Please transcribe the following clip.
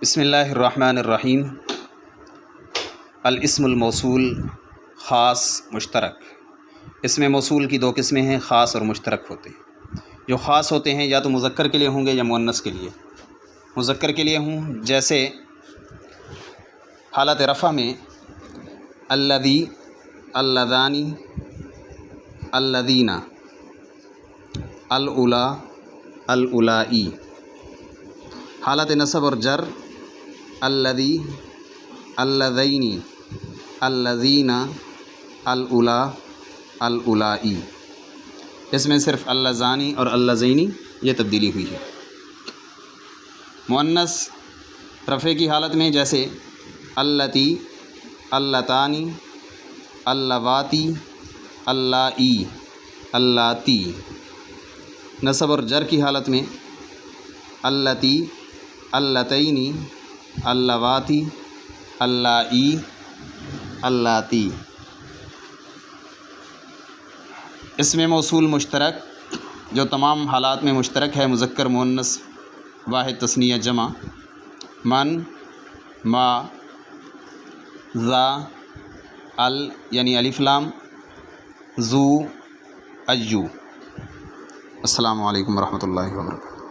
بسم اللہ الرحمن الرحیم۔ الاسم الموصول خاص مشترک۔ اسم موصول کی دو قسمیں ہیں، خاص اور مشترک ہوتے ہیں۔ جو خاص ہوتے ہیں یا تو مذکر کے لیے ہوں گے یا مؤنث کے لیے۔ مذکر کے لیے ہوں جیسے حالت رفع میں الذی، اللذانی، الذین، الاولی، الاولائی۔ حالت نصب اور جر الذی، اللذینی، الذین، الاولی، الاولائی۔ اس میں صرف اللذانی اور اللذینی یہ تبدیلی ہوئی ہے۔ مؤنث رفع کی حالت میں جیسے اللتی، اللتانی، اللواتی، اللائی، اللاتی۔ نصب اور جر کی حالت میں اللتی، اللتینی، اللواتی، اللائی، اللاتی۔ اسم موصول مشترک جو تمام حالات میں مشترک ہے، مذکر، مؤنث، واحد، تثنیہ، جمع۔ من، ما، ذا، ال یعنی الف لام، ذو، ایو۔ السلام علیکم ورحمۃ اللہ وبرکاتہ۔